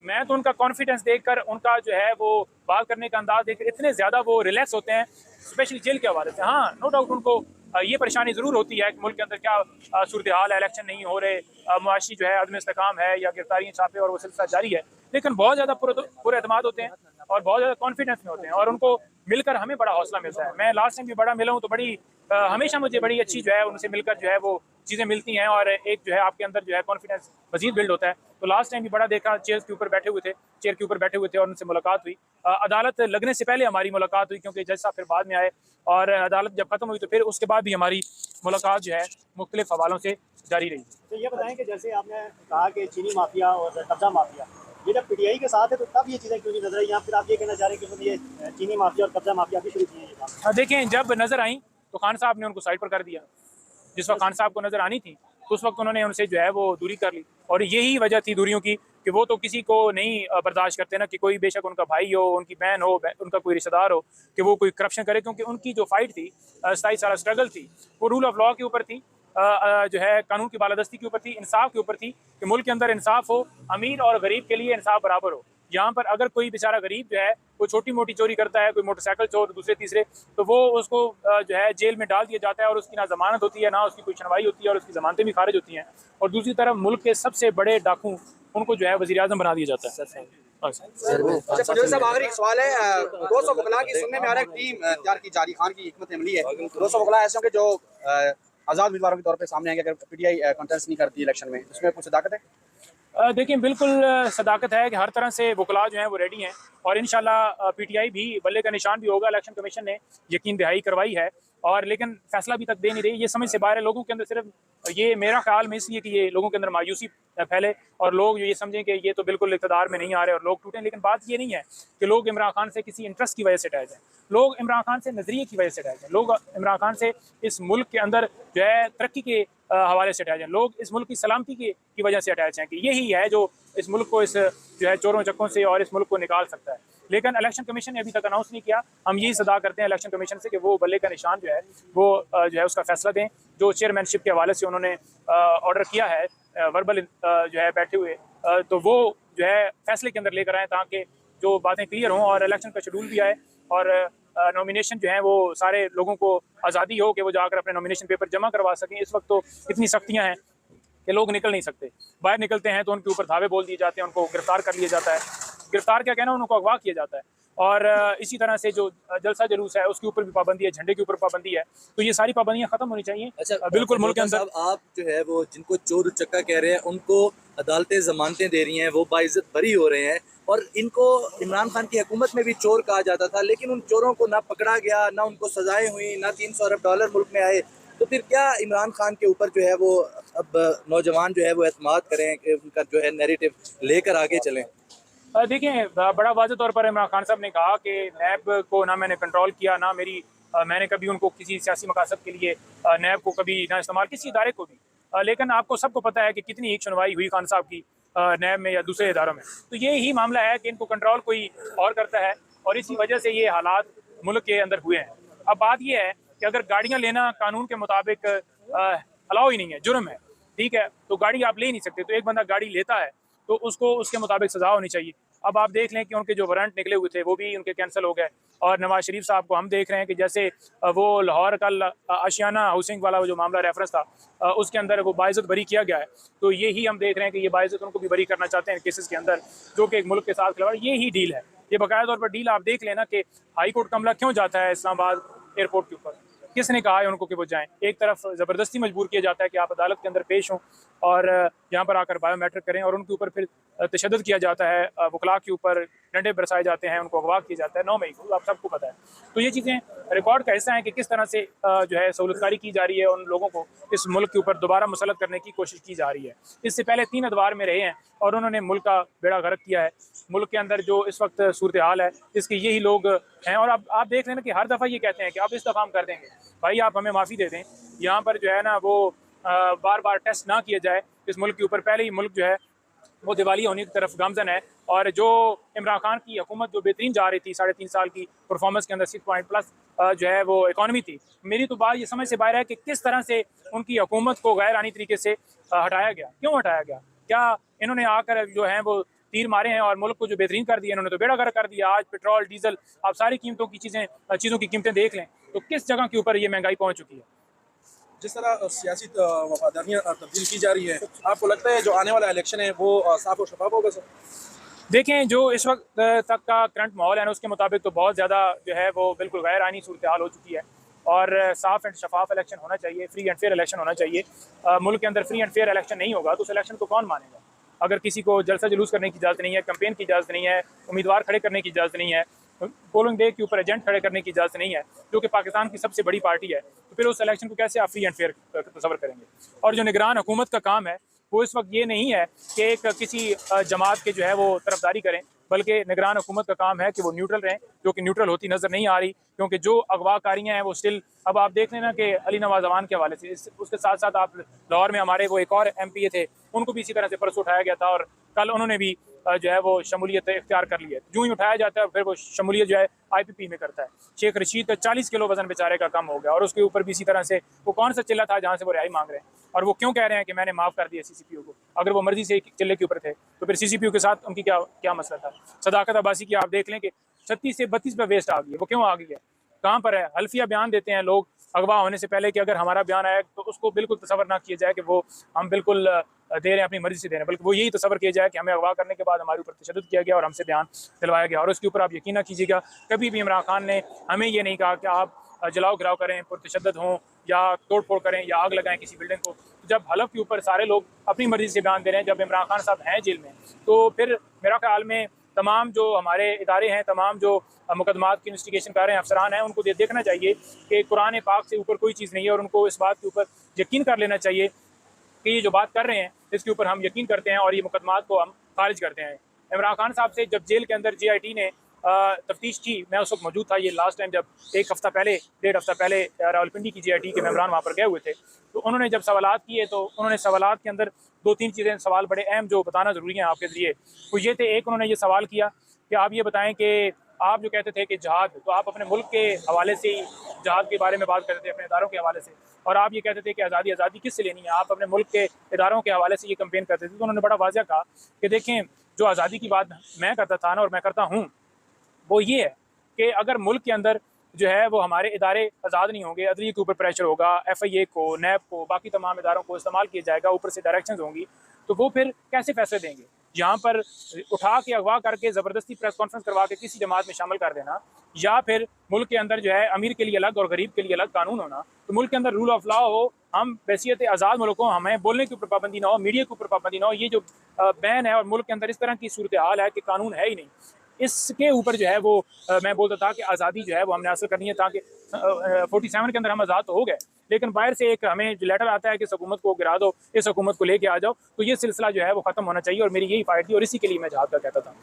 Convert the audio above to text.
मैं तो उनका कॉन्फिडेंस देखकर, उनका जो है वो बात करने का अंदाज देखकर इतने ज़्यादा वो रिलैक्स होते हैं, स्पेशली जेल के हवाले से। हाँ, नो डाउट उनको ये परेशानी ज़रूर होती है कि मुल्क के अंदर क्या सूरत हाल है, इलेक्शन नहीं हो रहे, मुआशी जो है अदम इस्तेकाम है या गिरफ्तारियाँ छापे और वो सिलसिला जारी है, लेकिन बहुत ज़्यादा पुरएतमाद होते हैं और बहुत ज़्यादा कॉन्फिडेंस में होते हैं और उनको मिलकर हमें बड़ा हौसला मिलता है। मैं लास्ट टाइम भी बड़ा मिला हूँ तो बड़ी हमेशा मुझे बड़ी अच्छी जो है उनसे मिलकर जो है वो चीज़ें मिलती हैं और एक जो है आपके अंदर जो है कॉन्फिडेंस मजीद बिल्ड होता है। तो लास्ट टाइम भी बड़ा देखा, चेयर के ऊपर बैठे हुए थे और उनसे मुलाकात हुई। अदालत लगने से पहले हमारी मुलाकात हुई क्योंकि जज साहब फिर बाद में आए और अदालत जब खत्म हुई तो फिर उसके बाद भी हमारी मुलाकात जो है मुख्तलिफ हवालों से जारी रही। तो ये बताएं कि जैसे आपने कहा कि चीनी माफिया और कब्जा माफिया ये जब पीटीआई के साथ है तो तब ये चीज़ें क्यों नहीं नजर आई, या फिर आप ये कहना चाह रहे हैं कि ये चीनी माफिया और कब्जा माफिया भी शुरू किए ये काम? देखें, जब नज़र आई तो खान साहब ने उनको साइड पर कर दिया। जिस वक्त खान साहब को नज़र आनी थी तो उस वक्त उन्होंने उनसे जो है वो दूरी कर ली और यही वजह थी दूरियों की कि वो तो किसी को नहीं बर्दाश्त करते ना कि कोई बेशक उनका भाई हो, उनकी बहन हो, उनका कोई रिश्तेदार हो कि वो कोई करप्शन करे, क्योंकि उनकी जो फाइट थी 27 साल स्ट्रगल थी वो रूल ऑफ लॉ के ऊपर थी, जो है कानून की बालादस्ती के ऊपर थी, इंसाफ के ऊपर थी कि मुल्क के अंदर इंसाफ हो, अमीर और गरीब के लिए इंसाफ बराबर हो। यहाँ पर अगर कोई बेचारा गरीब जो है वो छोटी मोटी चोरी करता है, कोई मोटरसाइकिल चोर दूसरे तीसरे, तो वो उसको जो है जेल में डाल दिया जाता है और उसकी ना जमानत होती है, ना उसकी कोई सुनवाई होती है और उसकी जमानतें भी खारिज होती हैं। और दूसरी तरफ मुल्क के सबसे बड़े डाकू उनको जो है वज़ीर आज़म बना दिया जाता है। अच्छा पंजोरी साहब, आखिरी एक सवाल है। 200 वकला की सुनने में आ रहा है टीम तैयार की जा रही, खान की हिकमत अमली है। 200 वकला ऐसे होंगे जो आज़ाद उम्मीदवारों के तौर पे सामने आएंगे अगर पीटीआई कंटेस्ट नहीं करती इलेक्शन में, उसमें कुछ सदाकत है? देखिए, बिल्कुल सदाकत है कि हर तरह से वकला जो हैं वो रेडी हैं और इंशाल्लाह पीटीआई भी बल्ले का निशान भी होगा। इलेक्शन कमीशन ने यकीन दहाई करवाई है और लेकिन फैसला भी तक दे नहीं रही। ये समझ से बाहर है लोगों के अंदर, सिर्फ ये मेरा ख्याल में इसलिए कि ये लोगों के अंदर मायूसी फैले और लोग ये समझें कि ये तो बिल्कुल इक़्तिदार में नहीं आ रहे और लोग टूटें। लेकिन बात ये नहीं है कि लोग इमरान खान से किसी इंटरेस्ट की वजह से अटैच हैं, लोग इमरान खान से नज़रिए की वजह से अटैच हैं, लोग इमरान खान से इस मुल्क के अंदर जो है तरक्की के हवाले से अटैच हैं, लोग इस मुल्क की सलामती की वजह से अटैच हैं कि यही है जो इस मुल्क को इस जो है चोरों चक्कों से और इस मुल्क को निकाल सकता है। लेकिन इलेक्शन कमीशन ने अभी तक अनाउंस नहीं किया। हम यही सदा करते हैं इलेक्शन कमीशन से कि वो बल्ले का निशान जो है वो जो है उसका फैसला दें। जो चेयरमैनशिप के हवाले से उन्होंने ऑर्डर किया है वर्बल जो है बैठे हुए, तो वो जो है फैसले के अंदर लेकर आएँ ताकि जो बातें क्लियर हों और इलेक्शन का शेड्यूल भी आए और नॉमिनेशन जो है वो सारे लोगों को आज़ादी हो कि वो जाकर अपने नॉमिनेशन पेपर जमा करवा सकें। इस वक्त तो इतनी सख्तियाँ हैं कि लोग निकल नहीं सकते, बाहर निकलते हैं तो उनके ऊपर धावे बोल दिए जाते हैं, उनको गिरफ्तार कर लिया जाता है, गिरफ्तार क्या कहना, उनको अगवा किया जाता है। और इसी तरह से जो जलसा जुलूस है उसके ऊपर भी पाबंदी है, झंडे के ऊपर पाबंदी है, तो ये सारी पाबंदियां खत्म होनी चाहिए। अच्छा, बिल्कुल मुल्क के अंदर आप जो है वो जिनको चोर उचक्का कह रहे हैं उनको अदालतें जमानतें दे रही हैं, वो बाइज्जत बरी हो रहे हैं और इनको इमरान खान की हुकूमत में भी चोर कहा जाता था, लेकिन उन चोरों को ना पकड़ा गया, ना उनको सजाएं हुई, ना 300 अरब डॉलर मुल्क में आए। तो फिर क्या इमरान खान के ऊपर जो है वो अब नौजवान जो है वो एतमाद करें कि उनका जो है नैरेटिव लेकर आगे चलें? देखिए, बड़ा वाज़ेह तौर पर इमरान खान साहब ने कहा कि नैब को ना मैंने कंट्रोल किया, ना मैंने कभी उनको किसी सियासी मकासद के लिए नैब को कभी ना इस्तेमाल, किसी इदारे को भी। लेकिन आपको सबको पता है कि कितनी एक सुनवाई हुई खान साहब की नैब में या दूसरे इदारों में। तो ये ही मामला है कि इनको कंट्रोल कोई और करता है और इसी वजह से ये हालात मुल्क के अंदर हुए हैं। अब बात ये है कि अगर गाड़ियाँ लेना कानून के मुताबिक अलाउ ही नहीं है, जुर्म है, ठीक है, तो गाड़ी आप ले नहीं सकते। तो एक बंदा गाड़ी लेता है तो उसको उसके मुताबिक सजा होनी चाहिए। अब आप देख लें कि उनके जो वारंट निकले हुए थे वो भी उनके कैंसिल हो गए और नवाज शरीफ साहब को हम देख रहे हैं कि जैसे वो लाहौर कल आशियाना हाउसिंग वाला वो जो मामला रेफरेंस था उसके अंदर वो बाइज्जत बरी किया गया है। तो यही हम देख रहे हैं कि ये बाइज्जत उनको भी बरी करना चाहते हैं केसेस के अंदर, जो कि एक मुल्क के साथ खिलवाड़। ये ही डील है, ये बाकायदा तौर पर डील। आप देख लेना कि हाई कोर्ट का अमला क्यों जाता है इस्लामाबाद एयरपोर्ट के ऊपर, किसने कहा है उनको कि वो जाएं? एक तरफ ज़बरदस्ती मजबूर किया जाता है कि आप अदालत के अंदर पेश हों और यहाँ पर आकर बायोमेट्रिक करें और उनके ऊपर फिर तशद्दुद किया जाता है, वकला के ऊपर डंडे बरसाए जाते हैं, उनको अगवा किया जाता है 9 मई को, आप सबको पता है। तो ये चीज़ें रिकॉर्ड का हिस्सा हैं कि किस तरह से जो है सहूलतकारी की जा रही है, उन लोगों को इस मुल्क के ऊपर दोबारा मुसलत करने की कोशिश की जा रही है। इससे पहले 3 अदवार में रहे हैं और उन्होंने मुल्क का बेड़ा गर्क किया है। मुल्क के अंदर जो इस वक्त सूरत हाल है इसके यही लोग हैं और अब आप देख लेना कि हर दफ़ा ये कहते हैं कि अब इस दफ़ा हम कर देंगे, भाई आप हमें माफ़ी दे दें। यहाँ पर जो है ना वो बार बार टेस्ट ना किया जाए इस मुल्क के ऊपर, पहले ही मुल्क जो है वो दिवालिया होने की तरफ गामजन है। और जो इमरान खान की हुकूमत जो बेहतरीन जा रही थी 3.5 साल की परफॉर्मेंस के अंदर 6 पॉइंट प्लस जो है वो इकॉनमी थी, मेरी तो बात ये समझ से बाहर है कि किस तरह से उनकी हुकूमत को गैर आनी तरीके से हटाया गया। क्यों हटाया गया? क्या इन्होंने आकर जो है वो तीर मारे हैं और मुल्क को जो बेहतरीन कर दिया इन्होंने तो बेड़ा गर्क कर दिया। आज पेट्रोल डीजल आप सारी कीमतों की चीज़ों की कीमतें देख लें तो किस जगह के ऊपर ये महंगाई पहुँच चुकी है। जिस तरह सियासी वफादारियाँ तब्दील की जा रही है, आपको लगता है जो आने वाला इलेक्शन है वो साफ और शफाफ होगा सर? देखें जो इस वक्त तक का करंट माहौल है ना उसके मुताबिक तो बहुत ज़्यादा जो है वो बिल्कुल गैर आइनी सूरत हाल हो चुकी है और साफ़ एंड शफाफ इलेक्शन होना चाहिए, फ्री एंड फेयर इलेक्शन होना चाहिए। मुल्क के अंदर फ्री एंड फेयर इलेक्शन नहीं होगा तो उस इलेक्शन को कौन मानेगा। अगर किसी को जलसा जुलूस करने की इजाज़त नहीं है, कैंपेन की इजाज़त नहीं है, उम्मीदवार खड़े करने की इजाज़त नहीं है, पोलिंग डे के ऊपर एजेंट खड़े करने की इजाज़त नहीं है, जो कि पाकिस्तान की सबसे बड़ी पार्टी है, तो फिर उस इलेक्शन को कैसे आप फ्री एंड फेयर तस्वर करेंगे। और जो निगरान हुकूमत का काम है वो इस वक्त ये नहीं है कि एक किसी जमात के जो है वो तरफदारी करें, बल्कि निगरान हुकूमत का काम है कि वो न्यूट्रल रहें, जो कि न्यूट्रल होती नज़र नहीं आ रही। क्योंकि जो अगवाकारियाँ हैं वो स्टिल अब आप देख लेना कि अली नवाज अवान के हवाले से, उसके साथ साथ आप लाहौर में हमारे वो एक और MPA थे, उनको भी इसी तरह से परसों उठाया गया था और कल उन्होंने भी जो है वो शमूलियत इख्तियार कर ली है। जो ही उठाया जाता है फिर वो शमूलियत जो है IPP में करता है। शेख रशीद का 40 किलो वजन बेचारे का कम हो गया और उसके ऊपर भी इसी तरह से वो कौन सा चिल्ला था जहाँ से वो रिहाई मांग रहे हैं और वो क्यों कह रहे हैं कि मैंने माफ़ कर दिया CCPO को। अगर वो मर्जी से चिल्ले के ऊपर थे तो फिर CCPO के साथ उनकी क्या मसला था। सदाकत अब्बासी की आप देख लें कि 36 से 32 पे वेस्ट आ गई है, वो क्यों आ गई है, कहाँ पर है। हल्फिया बयान देते हैं लोग अगवा होने से पहले कि अगर हमारा बयान आया तो उसको बिल्कुल तसव्वुर ना किया जाए कि वो हम बिल्कुल दे रहे हैं अपनी मर्जी से दे रहे हैं, बल्कि वो यही तसव्वुर किया जाए कि हमें अगवा करने के बाद हमारे ऊपर तशद्दुद किया गया और हमसे बयान दिलवाया गया। और उसके ऊपर आप यकीन ना कीजिएगा कभी भी इमरान खान ने हमें ये नहीं कहा कि आप जलाओ गिराव करें, पुरतशद्दुद हों या तोड़ फोड़ करें या आग लगाएं किसी बिल्डिंग को। जब हलफ के ऊपर सारे लोग अपनी मर्जी से बयान दे रहे हैं, जब इमरान खान साहब हैं जेल में, तो फिर मेरा ख्याल में तमाम जो हमारे इदारे हैं, तमाम जो मुकदमात की इन्वेस्टिगेशन कर रहे हैं अफसरान हैं, उनको देखना चाहिए कि कुरान पाक से ऊपर कोई चीज़ नहीं है और उनको इस बात के ऊपर यकीन कर लेना चाहिए कि ये जो बात कर रहे हैं इसके ऊपर हम यकीन करते हैं और ये मुकदमात को हम खारिज करते हैं। इमरान खान साहब से जब जेल के अंदर GIT ने तफ्तीश की, मैं उस वक्त मौजूद था, ये लास्ट टाइम जब एक हफ़्ता पहले 1.5 हफ्ता पहले रावलपिंडी की GIT के मेम्बरान वहाँ पर गए हुए थे, तो उन्होंने जब सवालात किए तो उन्होंने सवालात के अंदर 2-3 चीज़ें सवाल बड़े अहम जो बताना ज़रूरी है आपके ज़रिए, वो ये थे। एक, उन्होंने ये सवाल किया कि आप ये बताएं कि आप जो कहते थे कि जहाद, तो आप अपने मुल्क के हवाले से ही जहाद के बारे में बात करते थे, अपने इदारों के हवाले से, और आप ये कहते थे कि आज़ादी किससे लेनी है, आप अपने मुल्क के इदारों के हवाले से ये कंपेन करते थे। तो उन्होंने बड़ा वाज़ह कहा कि देखें जो आज़ादी की बात मैं करता था ना और मैं करता हूँ वो ये है कि अगर मुल्क के अंदर जो है वो हमारे इदारे आज़ाद नहीं होंगे, अदलिया के ऊपर प्रेशर होगा, FIA को, NAB को, बाकी तमाम इदारों को इस्तेमाल किया जाएगा, ऊपर से डायरेक्शंस होंगी, तो वो फिर कैसे फैसले देंगे। यहाँ पर उठा के अगवा करके ज़बरदस्ती प्रेस कॉन्फ्रेंस करवा के किसी जमात में शामिल कर देना, या फिर मुल्क के अंदर जो है अमीर के लिए अलग और गरीब के लिए अलग कानून होना, तो मुल्क के अंदर रूल ऑफ लॉ हो, हम बैसियत आज़ाद मुल्क हो, हमें बोलने के ऊपर पाबंदी ना हो, मीडिया के ऊपर पाबंदी ना हो। ये जो बैन है और मुल्क के अंदर इस तरह की सूरत हाल है कि कानून है ही नहीं, इसके ऊपर जो है वो मैं बोलता था कि आज़ादी जो है वो हमने हासिल करनी है, ताकि 47 के अंदर हम आज़ाद तो हो गए, लेकिन बाहर से एक हमें जो लेटर आता है कि इस हुकूमत को गिरा दो, इस हुकूमत को लेके आ जाओ, तो ये सिलसिला जो है वो ख़त्म होना चाहिए। और मेरी यही फाइट थी और इसी के लिए मैं जहाद का कहता था।